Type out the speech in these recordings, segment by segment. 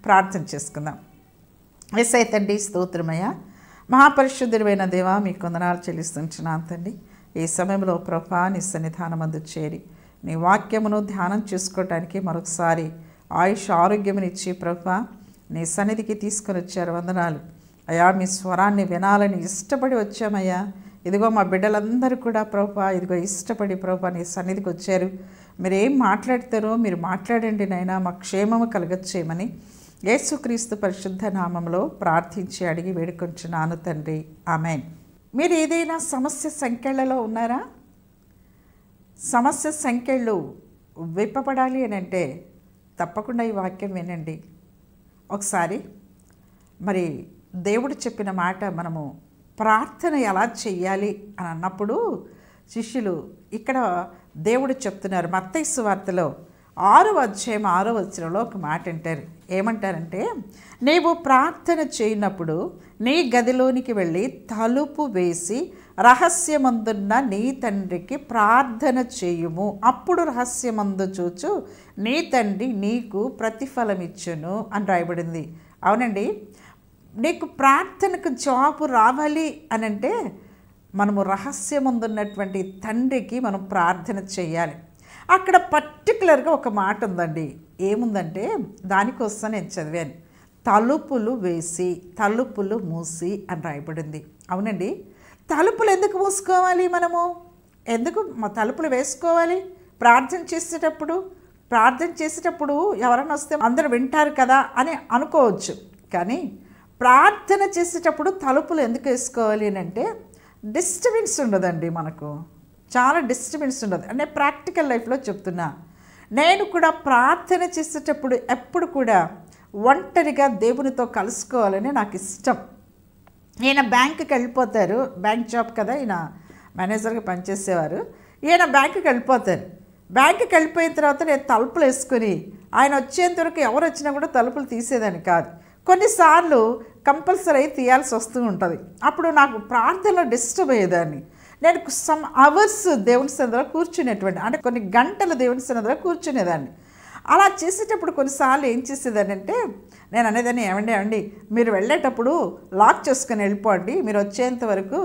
ప్రార్థన చేసుకుందాం. యేసయ్య తండ్రి స్తోత్రమయ్యా, మహాపరిశుద్ధుడైన దేవా మీకు వందనాలు చెల్లిస్తున్నాను తండ్రి. ఈ సమయంలో ప్రభా నీ సన్నిధానమందు చేరి నీ వాక్యమును ధ్యానం చేసుకోవటానికి మరొకసారి ఆయుష్ ఆరోగ్యమునిచ్చి ప్రభా నీ సన్నిధికి తీసుకొని వచ్చారు. వందనాలు అయ్యా. మీ స్వరాన్ని వినాలని ఇష్టపడి వచ్చామయ్యా. ఇదిగో మా బిడ్డలందరూ కూడా ప్రభా ఇదిగో ఇష్టపడి ప్రభా నీ సన్నిధికి వచ్చారు. మీరు ఏం మాట్లాడతారో మీరు మాట్లాడండి నైనా, మా క్షేమము కలగచ్చేయమని యేసుక్రీస్తు పరిశుద్ధ నామంలో ప్రార్థించి అడిగి వేడుకొంచున్నాను తండ్రి, ఆమేన్. మీరు ఏదైనా సమస్య సంఖ్యలలో ఉన్నారా? సమస్య సంఖ్యలు విప్పబడాలి అని అంటే తప్పకుండా ఈ వాక్యం వినండి. ఒకసారి మరి దేవుడు చెప్పిన మాట, మనము ప్రార్థన ఎలా చెయ్యాలి అని అన్నప్పుడు శిష్యులు ఇక్కడ దేవుడు చెప్తున్నారు. మత్తయి సువార్తలో 6వ అధ్యాయం 6వ వచనంలో ఒక మాట అంటారు. ఏమంటారంటే, నీవు ప్రార్థన చేయనప్పుడు నీ గదిలోనికి వెళ్ళి తలుపు వేసి రహస్యమందున్న నీ తండ్రికి ప్రార్థన చేయుము, అప్పుడు రహస్యమందు చూచు నీ తండ్రి నీకు ప్రతిఫలమిచ్చును అని రాయబడింది. అవునండి, నీకు ప్రార్థనకు జవాబు రావాలి అని అంటే మనము రహస్యమందున్నటువంటి తండ్రికి మనం ప్రార్థన చేయాలి. అక్కడ పర్టికులర్గా ఒక మాట ఉందండి. ఏముందంటే దానికోసం నేను చదివాను. తలుపులు వేసి తలుపులు మూసి అని రాయబడింది. అవునండి, తలుపులు ఎందుకు మూసుకోవాలి? మనము ఎందుకు తలుపులు వేసుకోవాలి? ప్రార్థన చేసేటప్పుడు ఎవరైనా వస్తే అందరూ వింటారు కదా అని అనుకోవచ్చు. కానీ ప్రార్థన చేసేటప్పుడు తలుపులు ఎందుకు వేసుకోవాలి అని అంటే డిస్టర్బెన్స్ ఉండదండి. మనకు చాలా డిస్టర్బెన్స్ ఉండదు. అంటే ప్రాక్టికల్ లైఫ్లో చెప్తున్నా. నేను కూడా ప్రార్థన చేసేటప్పుడు ఎప్పుడు కూడా ఒంటరిగా దేవునితో కలుసుకోవాలని నాకు ఇష్టం. ఈయన బ్యాంకుకి వెళ్ళిపోతారు, బ్యాంక్ జాబ్ కదా, ఈయన మేనేజర్గా పనిచేసేవారు. ఈయన బ్యాంకుకి వెళ్ళిపోతారు. బ్యాంకుకి వెళ్ళిపోయిన తర్వాత నేను తలుపులు వేసుకొని ఆయన వచ్చేంత వరకు ఎవరు వచ్చినా కూడా తలుపులు తీసేదాన్ని కాదు. కొన్నిసార్లు కంపల్సరీ తీయాల్సి వస్తూ ఉంటుంది. అప్పుడు నాకు ప్రార్థనలో డిస్టర్బ్ అయ్యేదాన్ని. నేను సమ్ అవర్స్ దేవుని సన్నిధిలో కూర్చునేటువంటి, అంటే కొన్ని గంటలు దేవుని సన్నిధిలో కూర్చునేదాన్ని. అలా చేసేటప్పుడు కొన్నిసార్లు ఏం చేసేదాన్ని అంటే నేను అనేదాన్ని, ఏమండి మీరు వెళ్ళేటప్పుడు లాక్ చేసుకొని వెళ్ళిపోండి, మీరు వచ్చేంత వరకు,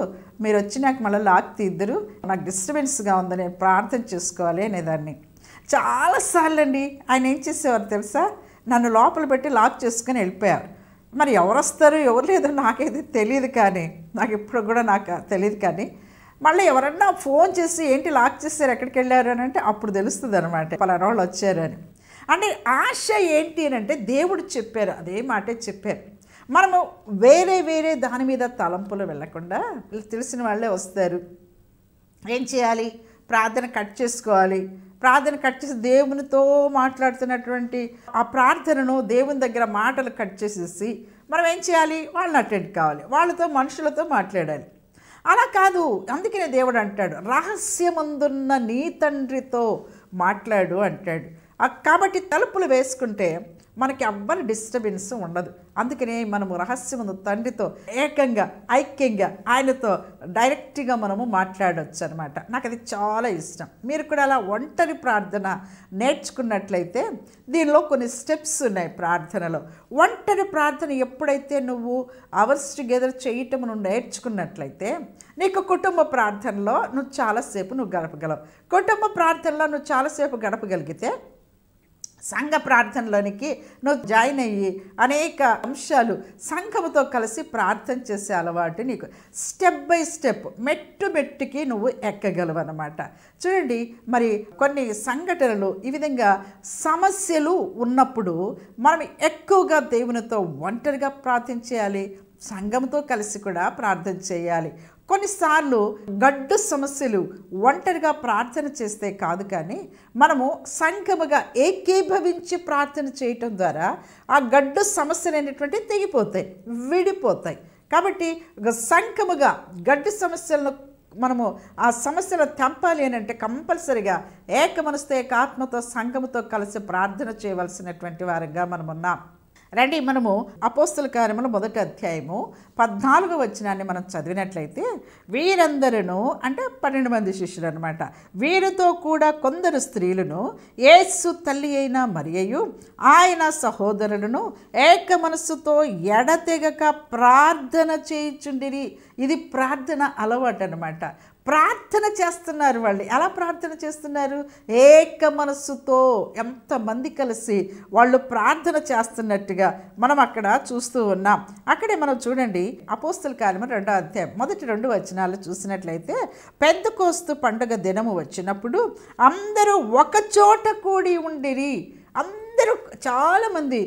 మీరు వచ్చినాక మళ్ళీ లాక్ తీద్దరు, నాకు డిస్టర్బెన్స్గా ఉంది, నేను ప్రార్థన చేసుకోవాలి అనేదాన్ని. చాలాసార్లు అండి ఆయన ఏం చేసేవారు తెలుసా, నన్ను లోపల పెట్టి లాక్ చేసుకొని వెళ్ళిపోయారు. మరి ఎవరు వస్తారు ఎవరు లేదో నాకైతే తెలియదు, కానీ నాకు ఇప్పుడు కూడా నాకు తెలియదు. కానీ మళ్ళీ ఎవరన్నా ఫోన్ చేసి ఏంటి లాక్ చేశారు, ఎక్కడికి వెళ్ళారు అని అంటే అప్పుడు తెలుస్తుంది అనమాట, పలానా వాళ్ళు వచ్చారు అని. అంటే ఆశ ఏంటి అని అంటే దేవుడు చెప్పారు, అదే మాటే చెప్పారు. మనము వేరే దాని మీద తలంపులు వెళ్ళకుండా తెలిసిన వాళ్ళే వస్తారు. ఏం చేయాలి? ప్రార్థన కట్ చేసుకోవాలి. ప్రార్థన కట్ చేసి దేవునితో మాట్లాడుతున్నటువంటి ఆ ప్రార్థనను దేవుని దగ్గర మాటలు కట్ చేసేసి మనం ఏం చేయాలి? వాళ్ళని అటెండ్ కావాలి, వాళ్ళతో మనుషులతో మాట్లాడాలి. అలా కాదు. అందుకనే దేవుడు అంటాడు, రహస్యమందున్న నీ తండ్రితో మాట్లాడు అంటాడు. కాబట్టి తలుపులు వేసుకుంటే మనకి ఎవ్వరి డిస్టర్బెన్స్ ఉండదు. అందుకనే మనము రహస్యమందు తండ్రితో ఏకంగా ఐక్యంగా ఆయనతో డైరెక్ట్గా మనము మాట్లాడవచ్చు అనమాట. నాకు అది చాలా ఇష్టం. మీరు కూడా అలా ఒంటరి ప్రార్థన నేర్చుకున్నట్లయితే దీనిలో కొన్ని స్టెప్స్ ఉన్నాయి ప్రార్థనలో. ఒంటరి ప్రార్థన ఎప్పుడైతే నువ్వు అవర్స్ టుగెదర్ చేయటం నువ్వు నేర్చుకున్నట్లయితే నీకు కుటుంబ ప్రార్థనలో నువ్వు చాలాసేపు గడపగలవు. కుటుంబ ప్రార్థనలో నువ్వు చాలాసేపు గడపగలిగితే సంఘ ప్రార్థనలోనికి నువ్వు జాయిన్ అయ్యి అనేక అంశాలు సంఘముతో కలిసి ప్రార్థన చేసే అలవాటు నీకు స్టెప్ బై స్టెప్ మెట్టుకి నువ్వు ఎక్కగలవు అన్నమాట. చూడండి, మరి కొన్ని సంఘటనలు ఈ విధంగా సమస్యలు ఉన్నప్పుడు మనం ఎక్కువగా దేవునితో ఒంటరిగా ప్రార్థన చేయాలి, సంఘంతో కలిసి కూడా ప్రార్థన చేయాలి. కొన్నిసార్లు గడ్డు సమస్యలు ఒంటరిగా ప్రార్థన చేస్తే కాదు, కానీ మనము సంఘముగా ఏకీభవించి ప్రార్థన చేయటం ద్వారా ఆ గడ్డు సమస్యలు అనేటువంటివి తెగిపోతాయి, విడిపోతాయి. కాబట్టి సంఘముగా గడ్డు సమస్యలను మనము ఆ సమస్యలు తెంపాలి అని అంటే కంపల్సరిగా ఏక మనసుతో ఏకాత్మతో సంఘముతో కలిసి ప్రార్థన చేయవలసినటువంటి వారంగా మనం ఉన్నాం. రండి మనము అపోస్తల కార్యములు 1వ అధ్యాయము 14వ వచనాన్ని మనం చదివినట్లయితే, వీరందరూ అంటే 12 మంది శిష్యులు అనమాట, వీరితో కూడా కొందరు స్త్రీలను, యేసు తల్లి అయిన మరియయు ఆయన సహోదరులను ఏక మనస్సుతో ఎడతెగక ప్రార్థన చేయుచుండిరి. ఇది ప్రార్థన అలవాటు అనమాట. ప్రార్థన చేస్తున్నారు వాళ్ళు. ఎలా ప్రార్థన చేస్తున్నారు? ఏక మనస్సుతో, ఎంతమంది కలిసి వాళ్ళు ప్రార్థన చేస్తున్నట్టుగా మనం అక్కడ చూస్తూ ఉన్నాం. అక్కడే మనం చూడండి, అపోస్తల కార్యము 2వ అధ్యాయం మొదటి 2 వచనాలు చూసినట్లయితే, పెంతెకోస్తు పండుగ దినము వచ్చినప్పుడు అందరూ ఒక చోట కూడి ఉండిరి. అందరూ చాలామంది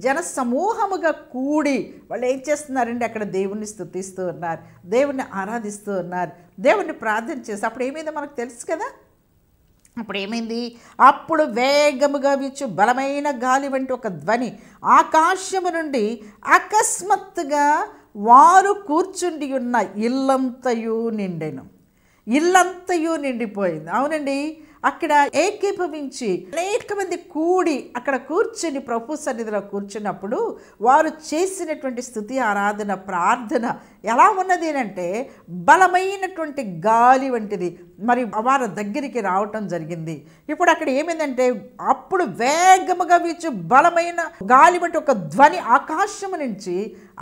జన సమూహముగా కూడి వాళ్ళు ఏం చేస్తున్నారండి? అక్కడ దేవుణ్ణి స్తుతిస్తూ ఉన్నారు, దేవుణ్ణి ఆరాధిస్తూ ఉన్నారు, దేవుణ్ణి ప్రార్థన చేసి. అప్పుడు ఏమైందో మనకు తెలుసు కదా. అప్పుడు ఏమైంది? అప్పుడు వేగముగా వీచు బలమైన గాలి వంటి ఒక ధ్వని ఆకాశము నుండి అకస్మాత్తుగా వారు కూర్చుండి ఉన్న ఇల్లంతయు నిండెను. ఇల్లంతయు నిండిపోయింది. అవునండి, అక్కడ ఏకీభవించి అనేక మంది కూడి అక్కడ కూర్చుని ప్రభు సన్నిధిలో కూర్చున్నప్పుడు వారు చేసినటువంటి స్తుతి, ఆరాధన, ప్రార్థన ఎలా ఉన్నది అంటే బలమైనటువంటి గాలి వంటిది మరి వారి దగ్గరికి రావటం జరిగింది. ఇప్పుడు అక్కడ ఏమైందంటే, అప్పుడు వేగముగా వీచు బలమైన గాలి వంటి ఒక ధ్వని ఆకాశము నుంచి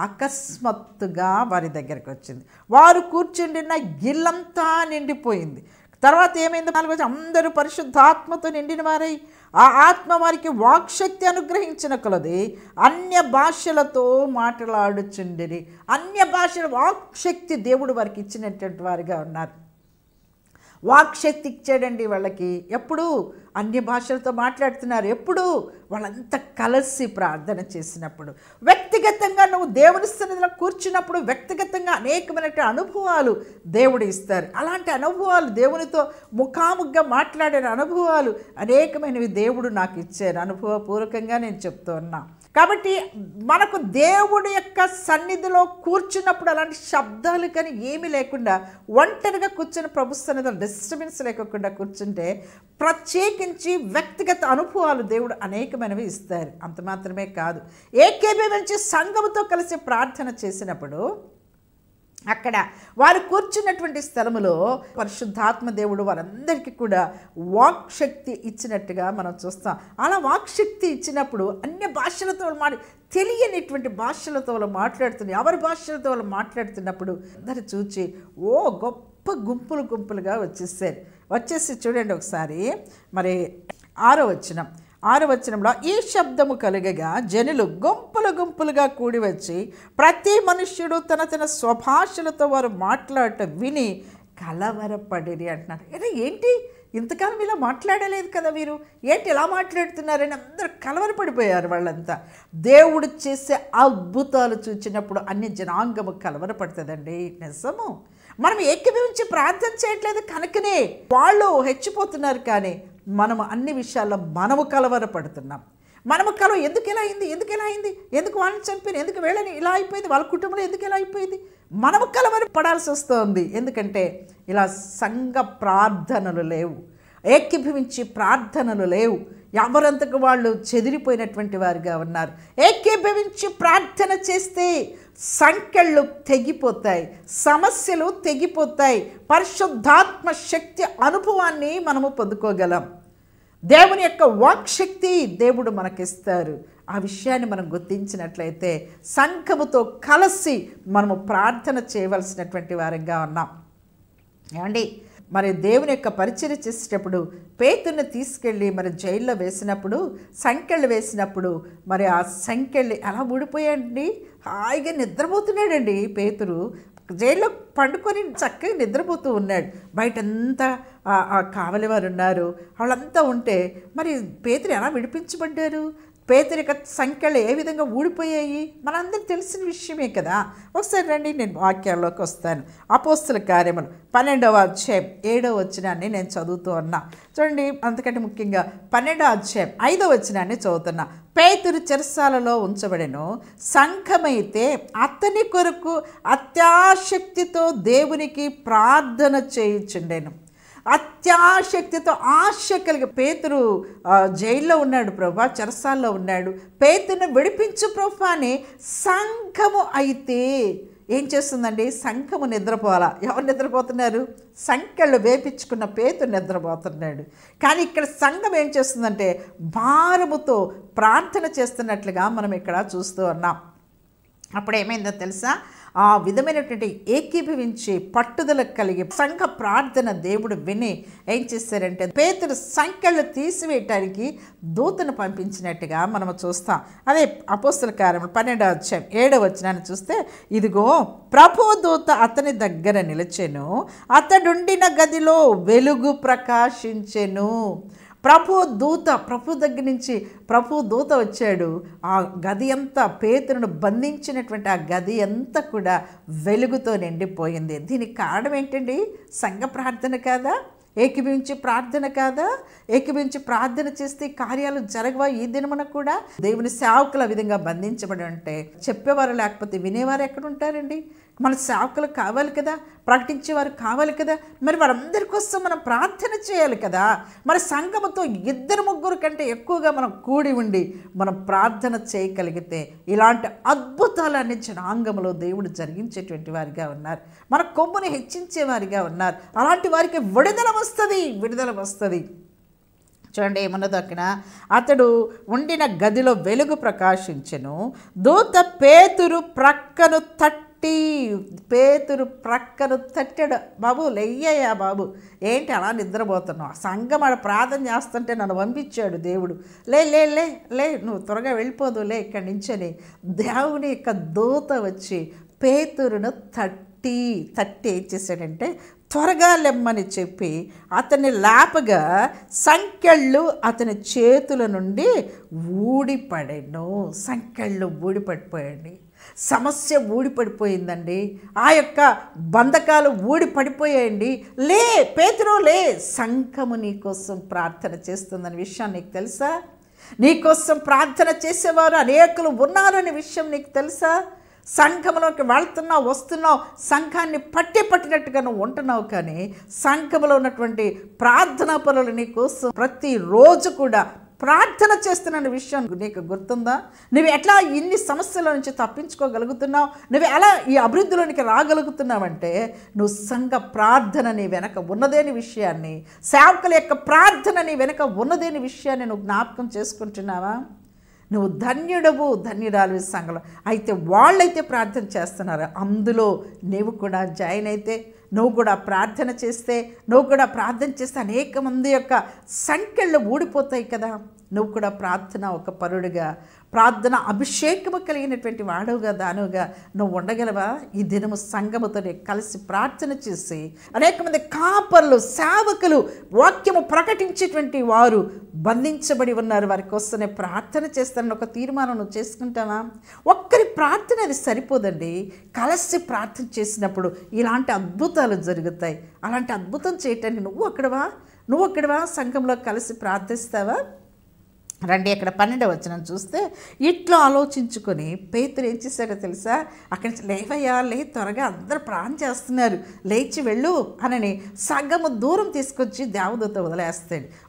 అకస్మాత్తుగా వారి దగ్గరికి వచ్చింది. వారు కూర్చుండిన ఇల్లంతా నిండిపోయింది. తర్వాత ఏమైంది? 4 అందరూ పరిశుద్ధాత్మతో నిండిన వారై ఆ ఆత్మ వారికి వాక్శక్తి అనుగ్రహించిన కొలది అన్య భాషలతో మాట్లాడుచుండిరి. అన్య భాషల వాక్శక్తి దేవుడు వారికి ఇచ్చినటువంటి వారిగా ఉన్నారు. వాక్శక్తి ఇచ్చాడండి వాళ్ళకి. ఎప్పుడు? అన్య భాషలతో మాట్లాడుతున్నారు. ఎప్పుడు? వాళ్ళంతా కలిసి ప్రార్థన చేసినప్పుడు. వ్యక్తిగతంగా నువ్వు దేవుని సన్నిధిలో కూర్చున్నప్పుడు వ్యక్తిగతంగా అనేకమైన అనుభవాలు దేవుడు ఇస్తారు. అలాంటి అనుభవాలు, దేవునితో ముఖాముఖిగా మాట్లాడిన అనుభవాలు అనేకమైనవి దేవుడు నాకు ఇచ్చారు. అనుభవపూర్వకంగా నేను చెప్తూ ఉన్నా. కాబట్టి మనకు దేవుడి యొక్క సన్నిధిలో కూర్చున్నప్పుడు అలాంటి శబ్దాలు కానీ ఏమీ లేకుండా ఒంటరిగా కూర్చుని ప్రభు సన్నిధిలో డిస్టర్బెన్స్ లేకుండా కూర్చుంటే ప్రత్యేకించి వ్యక్తిగత అనుభవాలు దేవుడు అనేకమైనవి ఇస్తారు. అంత మాత్రమే కాదు, ఏకీభవించి సంఘముతో కలిసి ప్రార్థన చేసినప్పుడు అక్కడ వారు కూర్చున్నటువంటి స్థలములో పరిశుద్ధాత్మ దేవుడు వారందరికీ కూడా వాక్శక్తి ఇచ్చినట్టుగా మనం చూస్తాం. అలా వాక్శక్తి ఇచ్చినప్పుడు అన్య భాషలతో తెలియనిటువంటి భాషలతో వాళ్ళు మాట్లాడుతున్నారు. ఎవరి భాషలతో వాళ్ళు మాట్లాడుతున్నప్పుడు అందరు చూచి గొప్ప గుంపులుగా వచ్చేసి చూడండి ఒకసారి మరి 6వ వచనంలో, ఈ శబ్దము కలుగగా జనులు గుంపులుగా కూడి వచ్చి ప్రతి మనుష్యుడు తన స్వభాషలతో వారు మాట్లాడటం విని కలవరపడిరి అంటున్నారు. ఏంటి ఇంతకాలం ఇలా మాట్లాడలేదు కదా వీరు, ఏంటి ఇలా మాట్లాడుతున్నారని అందరూ కలవరపడిపోయారు. వాళ్ళంతా దేవుడు చేసే అద్భుతాలు చూచినప్పుడు అన్ని జనాంగము కలవరపడుతుందండి. నిజము. మనం ఏకీభవించి ప్రార్థన చేయట్లేదు కనుకనే వాళ్ళు హెచ్చిపోతున్నారు. కానీ మనము అన్ని విషయాల్లో మనము కలవరపడుతున్నాం. మనము ఎందుకు ఇలా అయింది, ఎందుకు వాళ్ళని చంపారు, ఎందుకు వీళ్ళని ఇలా అయిపోయింది, వాళ్ళ కుటుంబంలో ఎందుకు ఇలా అయిపోయింది, మనము కలవరపడాల్సి వస్తుంది. ఎందుకంటే ఇలా సంఘ ప్రార్థనలు లేవు, ఏకీభవించి ప్రార్థనలు లేవు. ఎవరంతకు వాళ్ళు చెదిరిపోయినటువంటి వారుగా ఉన్నారు. ఏకీభవించి ప్రార్థన చేస్తే సంఖ్యలు తెగిపోతాయి, సమస్యలు తెగిపోతాయి, పరిశుద్ధాత్మ శక్తి అనుభవాన్ని మనము పొందుకోగలం. దేవుని యొక్క వాక్శక్తి దేవుడు మనకిస్తారు. ఆ విషయాన్ని మనం గుర్తించినట్లయితే సంఘముతో కలిసి మనము ప్రార్థన చేయవలసినటువంటి వారంగా ఉన్నాం. ఏమండి, మరి దేవుని యొక్క పరిచర్య చేసేటప్పుడు పేతురుని తీసుకెళ్ళి మరి జైల్లో వేసినప్పుడు సంఖ్యలు వేసినప్పుడు మరి ఆ సంఖ్యలు ఎలా ఊడిపోయాయండి. హాయిగా నిద్రపోతున్నాడండి పేతురు. జైల్లో పండుకొని చక్కగా నిద్రపోతూ ఉన్నాడు. బయటంతా కావలి వారు ఉన్నారు, వాళ్ళంతా ఉంటే మరి పేతురు ఎలా విడిపించబడ్డారు, పేతురు యొక్క సంఖ్యలు ఏ విధంగా ఊడిపోయాయి మనందరికి తెలిసిన విషయమే కదా. ఒకసారి రండి, నేను వాక్యాల్లోకి వస్తాను. అపోస్తల కార్యములు 12వ అధ్యాయం 7వ వచనాన్ని నేను చదువుతూ ఉన్నా. చూడండి, అంతకంటే ముఖ్యంగా 12వ అధ్యాయం 5వ వచనాన్ని చదువుతున్నా. పేతురు చెరసాలలో ఉంచబడెను, సంఘమైతే అతని కొరకు అత్యాశక్తితో దేవునికి ప్రార్థన చేయుచుండెను. అత్యాశక్తితో ఆశ కలిగి పేతురు జైల్లో ఉన్నాడు ప్రభా, చెరసాల్లో ఉన్నాడు, పేతురుని విడిపించు ప్రభా అని సంఘము అయితే ఏం చేస్తుందండి? సంఘము నిద్రపోవాలా. ఎవరు నిద్రపోతున్నారు? సంఖ్యలు వేపించుకున్న పేతురు నిద్రపోతున్నాడు. కానీ ఇక్కడ సంఘం ఏం చేస్తుందంటే భారముతో ప్రార్థన చేస్తున్నట్లుగా మనం ఇక్కడ చూస్తూ ఉన్నాం. అప్పుడు ఏమైందో తెలుసా? ఆ విధమైనటువంటి ఏకీభవించి పట్టుదల కలిగి సంఘ ప్రార్థన దేవుడు విని ఏం చేశారంటే పేతురు సంఖ్యలు తీసివేయటానికి దూతను పంపించినట్టుగా మనం చూస్తాం. అదే అపోస్తల కార్యములు 12వ అధ్యాయం 7వ వచనాన్ని చూస్తే, ఇదిగో ప్రభు దూత అతని దగ్గర నిలిచెను, అతడుండిన గదిలో వెలుగు ప్రకాశించెను. ప్రభు దగ్గర నుంచి ప్రభు దూత వచ్చాడు. ఆ గది అంతా, పేతురును బంధించినటువంటి ఆ గది అంతా కూడా వెలుగుతో నిండిపోయింది. దీనికి కారణం ఏంటండి? సంఘ ప్రార్థన కాదా? ఏకీభవించి ప్రార్థన కాదా? ఏకీభవించి ప్రార్థన చేస్తే కార్యాలు జరగవా? ఈ దినమున కూడా దేవుని సేవకులు ఆ విధంగా బంధించబడి ఉంటే చెప్పేవారు లేకపోతే వినేవారు ఎక్కడ ఉంటారండి? మన సేవకులు కావాలి కదా, ప్రకటించేవారు కావాలి కదా, మరి వారందరి కోసం మనం ప్రార్థన చేయాలి కదా. మరి సంఘముతో 2-3 కంటే ఎక్కువగా మనం కూడి ఉండి మనం ప్రార్థన చేయగలిగితే ఇలాంటి అద్భుతాలన్నీ జనాంగంలో దేవుడు జరిగించేటువంటి వారిగా ఉన్నారు. మన కొమ్ముని హెచ్చించేవారిగా ఉన్నారు. అలాంటి వారికి విడుదల వస్తుంది. చూడండి ఏమన్నదో అక్కడ, అతడు ఉండిన గదిలో వెలుగు ప్రకాశించెను, దూత పేతురు ప్రక్కను తట్టాడు. బాబు లెయ్యయ్యా బాబు, ఏంటి అలా నిద్రపోతున్నావు? సంఘం ఆడ ప్రార్థన చేస్తుంటే నన్ను పంపించాడు దేవుడు. లే లే లే లే నువ్వు త్వరగా వెళ్ళిపోదు లే ఇక్కడి నుంచని దేవుని యొక్క దూత వచ్చి పేతురును తట్టి ఏం చేశాడంటే త్వరగా లెమ్మని చెప్పి అతన్ని లేపగా సంకెళ్ళు అతని చేతుల నుండి ఊడిపడెను. సంకెళ్ళు ఊడిపడిపోయండి. సమస్య ఊడిపడిపోయిందండి. ఆ యొక్క బంధకాలు ఊడిపడిపోయాయండి. లే పేతురు లే, సంఘము నీకోసం ప్రార్థన చేస్తుందనే విషయం నీకు తెలుసా? నీకోసం ప్రార్థన చేసేవారు అనేకులు ఉన్నారనే విషయం నీకు తెలుసా? సంఘంలోకి వెళ్తున్నావు, వస్తున్నావు, సంఘాన్ని పట్టినట్టుగా నువ్వు ఉంటున్నావు. కానీ సంఘంలో ఉన్నటువంటి ప్రార్థనా పనులు నీకోసం ప్రతిరోజు కూడా ప్రార్థన చేస్తున్న విషయం నీకు గుర్తుందా? నువ్వు ఎట్లా ఇన్ని సమస్యల నుంచి తప్పించుకోగలుగుతున్నావు? నువ్వు ఎలా ఈ అభివృద్ధిలోనికి రాగలుగుతున్నావంటే నువ్వు సంఘ ప్రార్థన నీ వెనక ఉన్నదేని విషయాన్ని, సేవకుల యొక్క ప్రార్థన నీ వెనక ఉన్నదేని విషయాన్ని నువ్వు జ్ఞాపకం చేసుకుంటున్నావా? నువ్వు ధన్యురాలు సంఘంలో అయితే వాళ్ళైతే ప్రార్థన చేస్తున్నారు. అందులో నీవు కూడా జాయిన్ అయితే, నువ్వు కూడా ప్రార్థన చేస్తే అనేక మంది యొక్క సంఖ్యలు ఊడిపోతాయి కదా. నువ్వు కూడా ప్రార్థన ఒక పరుడుగా, ప్రార్థన అభిషేకము కలిగినటువంటి వాడుగా, దానుగా నువ్వు ఉండగలవా? ఈ దినము సంఘముతో కలిసి ప్రార్థన చేసి అనేక మంది కాపర్లు, సేవకులు, వాక్యము ప్రకటించేటువంటి వారు బంధించబడి ఉన్నారు. వారి కోసమే ప్రార్థన చేస్తానని ఒక తీర్మానం నువ్వు చేసుకుంటావా? ఒక్కరి ప్రార్థన అది సరిపోదండి. కలిసి ప్రార్థన చేసినప్పుడు ఇలాంటి అద్భుతాలు జరుగుతాయి. అలాంటి అద్భుతం చేయటానికి నువ్వు అక్కడవా సంఘంలో కలిసి ప్రార్థిస్తావా? రండి, అక్కడ 12వ వచనం చూస్తే, ఇట్లా ఆలోచించుకొని పేతురు ఏం చేశాడో తెలుసా? అక్కడి నుంచి లేవయ్యా లే, త్వరగా అందరూ ప్రార్థన చేస్తున్నారు, లేచి వెళ్ళు అని సగము దూరం తీసుకొచ్చి దేవదూత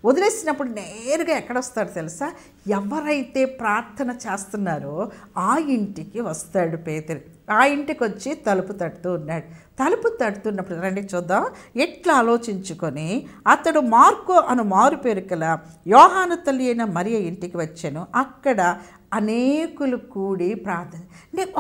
వదిలేసినప్పుడు నేరుగా ఎక్కడొస్తాడు తెలుసా? ఎవరైతే ప్రార్థన చేస్తున్నారో ఆ ఇంటికి వస్తాడు పేతురు. ఆ ఇంటికి వచ్చి తలుపు తడుతున్నప్పుడు రండి చూద్దాం. ఎట్లా ఆలోచించుకొని అతడు మార్కో అను మారు పేరు కల యోహాను తల్లి అయిన మరియ ఇంటికి వచ్చాను. అక్కడ అనేకులు కూడి ప్రార్థన.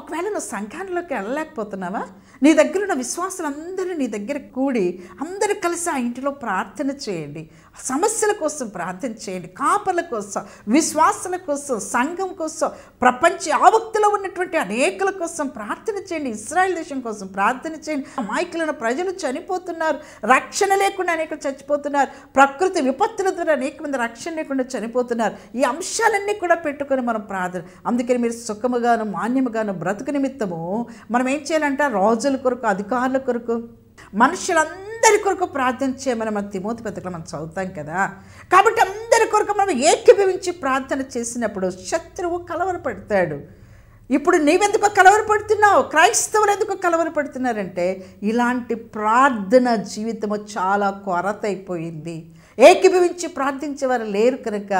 ఒకవేళ నువ్వు సంఘానికి వెళ్ళలేకపోతున్నావా? నీ దగ్గర ఉన్న విశ్వాసులందరూ నీ దగ్గర కూడి అందరూ కలిసి ఆ ఇంటిలో ప్రార్థన చేయండి. సమస్యల కోసం ప్రార్థన చేయండి, కాపర్ల కోసం, విశ్వాసుల కోసం, సంఘం కోసం, ప్రపంచ యావత్తులో ఉన్నటువంటి అనేకుల కోసం ప్రార్థన చేయండి. ఇశ్రాయేల్ దేశం కోసం ప్రార్థన చేయండి. అమాయకులైన ప్రజలు చనిపోతున్నారు, రక్షణ లేకుండా అనేకులు చచ్చిపోతున్నారు, ప్రకృతి విపత్తుల ద్వారా అనేక మంది రక్షణ లేకుండా చనిపోతున్నారు. ఈ అంశాలన్నీ కూడా పెట్టుకొని మనం ప్రార్థన, అందుకని మీరు సుఖముగాను మాన్యముగాను బ్రతుకు నిమిత్తము మనం ఏం చేయాలంటే రాజుల కొరకు, అధికారుల కొరకు, మనుషులందరి కొరకు ప్రార్థన చేయమని మన తిమోతి పత్రికలో మనం చదువుతాం కదా. కాబట్టి అందరి కొరకు మనం ఏకీభవించి ప్రార్థన చేసినప్పుడు శత్రువు కలవరపడతాడు. ఇప్పుడు నీవెందుకు కలవరపడుతున్నావు, క్రైస్తవులు ఎందుకు కలవరపడుతున్నారంటే ఇలాంటి ప్రార్థన జీవితము చాలా కొరత అయిపోయింది. ఏకీభవించి ప్రార్థించేవారు లేరు కనుక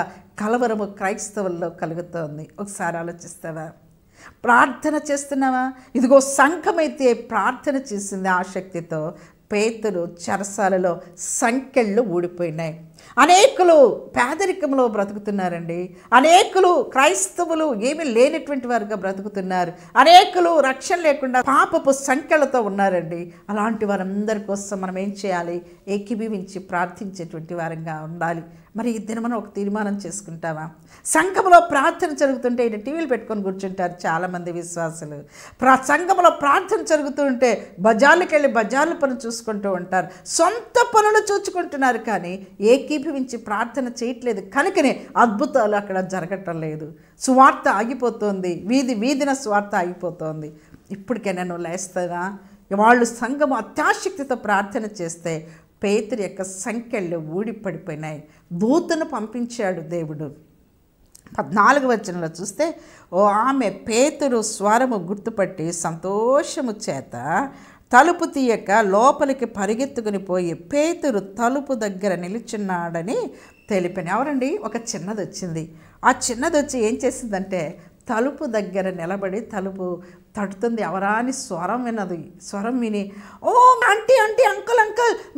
కలవరము క్రైస్తవుల్లో కలుగుతోంది. ఒకసారి ఆలోచిస్తావా? ప్రార్థన చేస్తున్నావా? ఇదిగో సంఘమైతే ప్రార్థన చేసింది ఆసక్తితో. పేతురు చెరసాలలో సంకెళ్ళు ఊడిపోయినాయి. అనేకులు పేదరికంలో బ్రతుకుతున్నారండి. అనేకులు క్రైస్తవులు ఏమీ లేనటువంటి వారుగా బ్రతుకుతున్నారు. అనేకులు రక్షణ లేకుండా పాపపు సంఖ్యలతో ఉన్నారండి. అలాంటి వారందరి కోసం మనం ఏం చేయాలి? ఏకీభవించి ప్రార్థించేటువంటి వారంగా ఉండాలి. మరి ఈ దినమన ఒక తీర్మానం చేసుకుంటావా? సంఘంలో ప్రార్థన జరుగుతుంటే ఈయన టీవీలు పెట్టుకొని కూర్చుంటారు చాలామంది విశ్వాసులు. సంఘంలో ప్రార్థన జరుగుతుంటే బజార్లకు వెళ్ళి బజార్ల పనులు చూసుకుంటూ ఉంటారు, సొంత పనులు చూసుకుంటున్నారు, కానీ ఏకీభవించి ప్రార్థన చేయట్లేదు. కనుకనే అద్భుతాలు అక్కడ జరగటం లేదు. సువార్త ఆగిపోతుంది, వీధిన సువార్త ఆగిపోతుంది. ఇప్పటికైనా నువ్వు లేస్తావా? వాళ్ళు సంఘం అత్యాశక్తితో ప్రార్థన చేస్తే పేతురు యొక్క సంఖ్యలు ఊడిపడిపోయినాయి. దూతను పంపించాడు దేవుడు. 14వ వచనంలో చూస్తే, ఆమె పేతురు స్వరము గుర్తుపట్టి సంతోషము చేత తలుపు తీయక లోపలికి పరిగెత్తుకుని పోయి పేతురు తలుపు దగ్గర నిలుచున్నాడని తెలిపాను. ఎవరండి? ఒక చిన్నది వచ్చింది. ఆ చిన్నది వచ్చి ఏం చేసిందంటే తలుపు దగ్గర నిలబడి తలుపు తడుతుంది. ఎవరా అని స్వరం విన్నది. స్వరం విని, ఓ ఆంటీ అంకుల్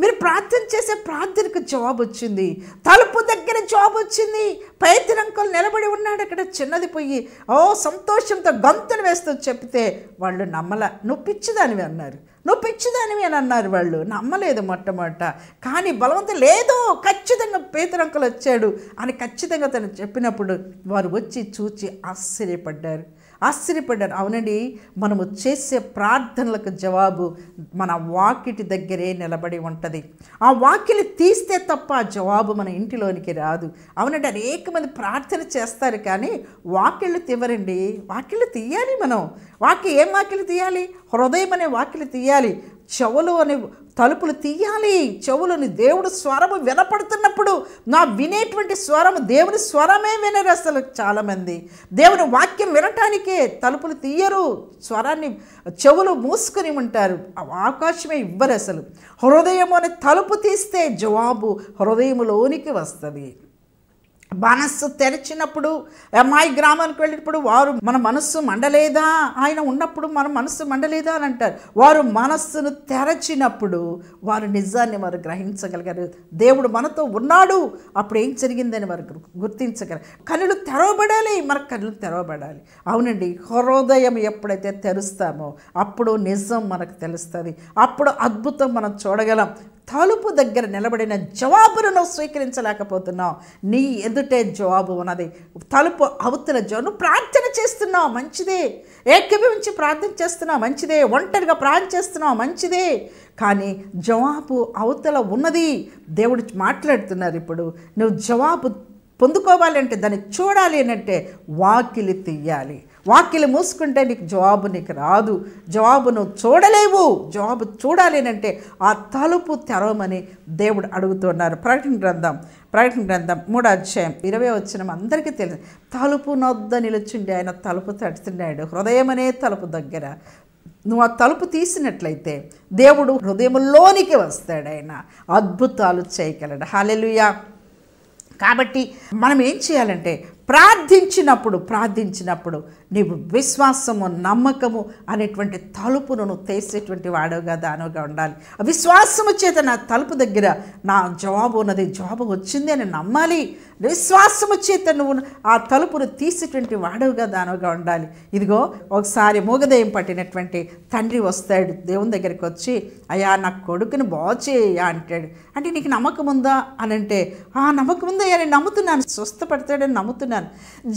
మీరు ప్రార్థన చేసే ప్రార్థనకు జవాబు వచ్చింది, తలుపు దగ్గర జవాబు వచ్చింది. పేతురు అంకుల్ నిలబడి ఉన్నాడు అక్కడ. చిన్నది పోయి సంతోషంతో గంతులు వేస్తూ చెప్తే వాళ్ళు నమ్మల. నువ్వు పిచ్చిదానివి అన్నారు. వాళ్ళు నమ్మలేదు మొట్టమొదట. కానీ బలవంతం లేదు, ఖచ్చితంగా పేతురు అంకుల్ వచ్చాడు అని ఖచ్చితంగా తను చెప్పినప్పుడు వారు వచ్చి చూచి ఆశ్చర్యపడ్డారు. అవునండి, మనము చేసే ప్రార్థనలకు జవాబు మన వాకిటి దగ్గరే నిలబడి ఉంటుంది. ఆ వాకిలి తీస్తే తప్ప ఆ జవాబు మన ఇంటిలోనికి రాదు. అవునండి, అనేక మంది ప్రార్థన చేస్తారు కానీ వాకిళ్ళు తీవరండి. వాకిళ్ళు తీయాలి మనం. ఏం వాకిలి తీయాలి? హృదయం అనే వాకిలి తీయాలి. చెవులు అనే తలుపులు తీయాలి. చెవులని దేవుడు స్వరము వినపడుతున్నప్పుడు నా వినేటువంటి స్వరము దేవుని స్వరమే వినరు. అసలు చాలామంది దేవుని వాక్యం వినటానికే తలుపులు తీయరు, స్వరాన్ని చెవులు మూసుకొని ఉంటారు, అవకాశమే ఇవ్వరు. అసలు హృదయం అనే తలుపు తీస్తే జవాబు హృదయంలోనికి వస్తుంది. మనస్సు తెరిచినప్పుడు, అమ్మాయి గ్రామానికి వెళ్ళినప్పుడు వారు మన మనస్సు మండలేదా, ఆయన ఉన్నప్పుడు మన మనస్సు మండలేదా అని అంటారు. వారు మనస్సును తెరచినప్పుడు వారు నిజాన్ని వారు గ్రహించగలిగారు. దేవుడు మనతో ఉన్నాడు, అప్పుడు ఏం జరిగిందని వారు గుర్తించగలరు. కళ్ళు తెరవబడాలి, మన కళ్ళు తెరవబడాలి. అవునండి, హృదయం ఎప్పుడైతే తెరుస్తామో అప్పుడు నిజం మనకు తెలుస్తుంది, అప్పుడు అద్భుతం మనం చూడగలం. తలుపు దగ్గర నిలబడిన జవాబును నువ్వు స్వీకరించలేకపోతున్నావు. నీ ఎదుటే జవాబు ఉన్నది. తలుపు అవతల నువ్వు ప్రార్థన చేస్తున్నావు, మంచిదే. ఏకీభవించి ప్రార్థన చేస్తున్నావు, మంచిదే. ఒంటరిగా ప్రార్థన చేస్తున్నావు, మంచిదే. కానీ జవాబు అవతల ఉన్నది. దేవుడు మాట్లాడుతున్నారు. ఇప్పుడు నువ్వు జవాబు పొందుకోవాలి అంటే, దాన్ని చూడాలి అంటే వాకిలి తీయాలి. వాకిలి మూసుకుంటే నీకు రాదు. జవాబు నువ్వు చూడలేవు. జవాబు చూడాలి అంటే ఆ తలుపు తెరవమని దేవుడు అడుగుతున్నారు. ప్రకటన గ్రంథం 3వ అధ్యాయం 20వ వచనం అందరికీ తెలుసు. తలుపు నొద్ద నిలుచుండి ఆయన తలుపు తడుతున్నాడు. హృదయం అనే తలుపు దగ్గర నువ్వు ఆ తలుపు తీసినట్లయితే దేవుడు హృదయంలోనికి వస్తాడు. ఆయన అద్భుతాలు చేయగలడు. హల్లెలూయా. కాబట్టి మనం ఏం చేయాలంటే ప్రార్థించినప్పుడు నీవు విశ్వాసము, నమ్మకము అనేటువంటి తలుపును నువ్వు తీసేటువంటి వాడుగా దానుగా ఉండాలి. విశ్వాసము చేత నా తలుపు దగ్గర నా జవాబు ఉన్నది, జవాబు వచ్చింది అని నమ్మాలి. విశ్వాసము చేత నువ్వు ఆ తలుపును తీసేటువంటి వాడుగా దానుగా ఉండాలి. ఇదిగో ఒకసారి మూగదయం పట్టినటువంటి తండ్రి వస్తాడు దేవుని దగ్గరికి వచ్చి, అయ్యా నా కొడుకుని బాగు చేయా అంటాడు. అంటే నీకు నమ్మకం ఉందా అని అంటే, నమ్మకం ఉందా, నేను నమ్ముతున్నాను, స్వస్థపడతాడని నమ్ముతున్నాను.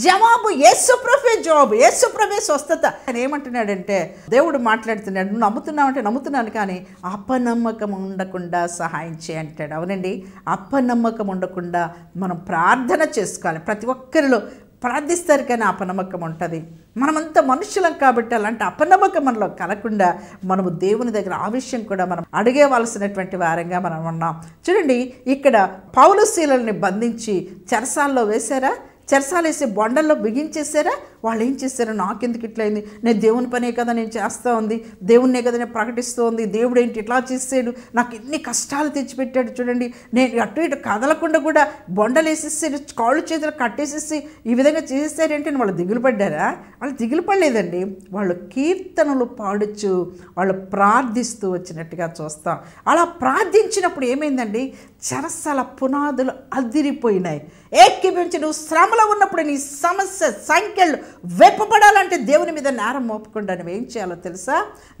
జవాబు యేసుప్రభే జవాబు, యేసుప్రభే స్వస్థత అని ఏమంటున్నాడంటే, దేవుడు మాట్లాడుతున్నాడు, నువ్వు నమ్ముతున్నావు అంటే నమ్ముతున్నాను, కానీ అపనమ్మకం ఉండకుండా సహాయం చేయి అంటాడు. అవునండి, అపనమ్మకం ఉండకుండా మనం ప్రార్థన చేసుకోవాలి. ప్రతి ఒక్కరిలో ప్రార్థిస్తారు కానీ అపనమ్మకం ఉంటుంది. మనమంతా మనుషులం కాబట్టి అలాంటి అపనమ్మకం మనలో కలగకుండా మనము దేవుని దగ్గర ఆ విషయం కూడా మనం అడిగేవలసినటువంటి వారంగా మనం ఉన్నాం. చూడండి, ఇక్కడ పౌలు శీలల్ని బంధించి చెరసాల్లో వేశారా? చెరసాలేసి బొండల్లో బిగించేశారా? వాళ్ళు ఏం చేశారు, నాకెందుకు ఇట్లా అయింది, నేను దేవుని పనే కదా నేను చేస్తూ ఉంది, దేవుణ్ణే కదా నేను ప్రకటిస్తూ ఉంది, దేవుడు ఏంటి ఇట్లా చేసాడు, నాకు ఎన్ని కష్టాలు తెచ్చిపెట్టాడు చూడండి, నేను అటు ఇటు కదలకుండా కూడా బొండలు వేసేసాడు, కాళ్ళు చేతులు కట్టేసేసి ఈ విధంగా చేసేసారంటే వాళ్ళు దిగులు పడ్డారా? వాళ్ళు దిగులు పడలేదండి. వాళ్ళు కీర్తనలు పాడుచు వాళ్ళు ప్రార్థిస్తూ వచ్చినట్టుగా చూస్తాం. అలా ప్రార్థించినప్పుడు ఏమైందండి, చెరసాల పునాదులు అదిరిపోయినాయి. ఏకీభించి నువ్వు శ్రమలో ఉన్నప్పుడు నీ సమస్య సంఖ్యలు వెప్పబడాలంటే దేవుని మీద నేరం మోపకుండా నువ్వేం చేయాలో తెలుసా?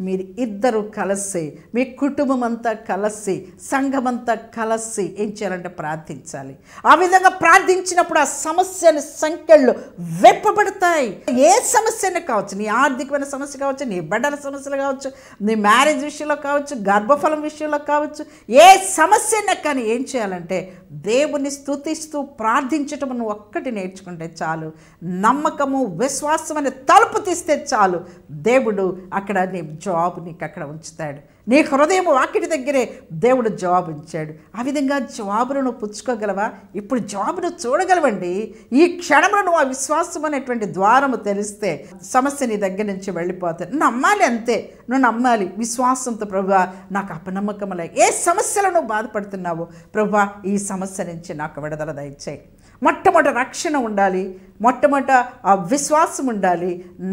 మీరు ఇద్దరు కలిసి, మీ కుటుంబం అంతా కలిసి, సంఘం అంతా కలిసి ఏం చేయాలంటే ప్రార్థించాలి. ఆ విధంగా ప్రార్థించినప్పుడు ఆ సమస్యని సంఖ్యలు వెప్పబడతాయి. ఏ సమస్యనే కావచ్చు, నీ ఆర్థికమైన సమస్య కావచ్చు, నీ బిడ్డల సమస్యలు కావచ్చు, నీ మ్యారేజ్ విషయంలో కావచ్చు, గర్భఫలం విషయంలో కావచ్చు, ఏ సమస్యనే కానీ ఏం చేయాలంటే దేవుని స్తుతిస్తూ ప్రార్థించటం నువ్వు ఒక్కటి నేర్చుకుంటే చాలు. నమ్మకము విశ్వాసం అనే తలుపు తీస్తే చాలు, దేవుడు అక్కడ నీ జాబ్ నీకు అక్కడ ఉంచుతాడు. నీ హృదయం వాకిటి దగ్గరే దేవుడు జాబ్ ఉంచాడు. ఆ విధంగా జాబును నువ్వు పుచ్చుకోగలవా? ఇప్పుడు జాబును చూడగలవండి. ఈ క్షణంలో నువ్వు ఆ విశ్వాసం అనేటువంటి ద్వారము తెలిస్తే సమస్య నీ దగ్గర నుంచి వెళ్ళిపోతాయి. నమ్మాలి, అంతే. నువ్వు నమ్మాలి విశ్వాసంతో. ప్రభువా, నాకు అపనమ్మకములే ఏ సమస్యలో నువ్వు బాధపడుతున్నావు, ప్రభువా ఈ సమస్య నుంచి నాకు విడుదల దయచేయి. మొట్టమొదట రక్షణ ఉండాలి, మొట్టమొదట ఆ విశ్వాసం ఉండాలి,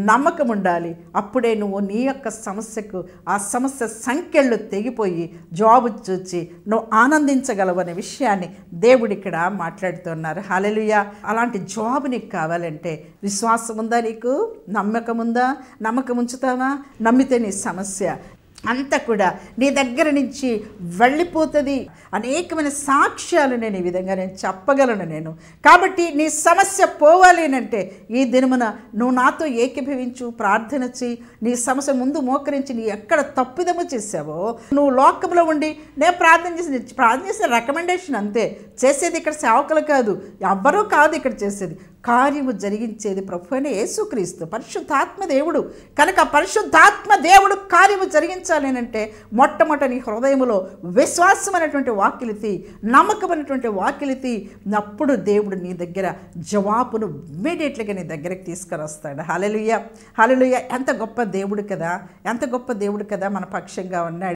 నమ్మకం ఉండాలి. అప్పుడే నువ్వు నీ యొక్క సమస్యకు ఆ సమస్య సంఖ్యలు తెగిపోయి జాబు చూచి నువ్వు ఆనందించగలవు అనే విషయాన్ని దేవుడు ఇక్కడ మాట్లాడుతున్నారు. హల్లెలూయా. అలాంటి జాబ్ నీకు కావాలంటే విశ్వాసం ఉందా? నీకు నమ్మకం ఉందా? నమ్మకం ఉంచుతావా? నమ్మితే నీ సమస్య అంతా కూడా నీ దగ్గర నుంచి వెళ్ళిపోతుంది. అనేకమైన సాక్ష్యాలు నేను ఈ విధంగా చెప్పగలను. కాబట్టి నీ సమస్య పోవాలి అంటే ఈ దినమున నువ్వు నాతో ఏకీభవించు, ప్రార్థన చేయి. నీ సమస్య ముందు మోకరించి నీ ఎక్కడ తప్పిదము చేసావో, నువ్వు లోకంలో ఉండి నేను ప్రార్థన చేసిన రికమెండేషన్ అంతే. చేసేది ఇక్కడ సేవకులు కాదు, ఎవ్వరూ కాదు ఇక్కడ చేసేది. కార్యము జరిగించేది ప్రభువైన యేసుక్రీస్తు, పరిశుద్ధాత్మ దేవుడు. కనుక పరిశుద్ధాత్మ దేవుడు కార్యము జరిగించాలేనంటే మొట్టమొదటి నీ హృదయములో విశ్వాసం అనేటువంటి వాకిలితి, నమ్మకమైనటువంటి వాకిలితి. అప్పుడు దేవుడు నీ దగ్గర జవాబును ఇమ్మీడియట్లీగా నీ దగ్గరికి తీసుకొని వస్తాడు. హల్లెలూయా, హల్లెలూయా. ఎంత గొప్ప దేవుడు కదా, ఎంత గొప్ప దేవుడు కదా మన పక్షంగా ఉన్నాడు.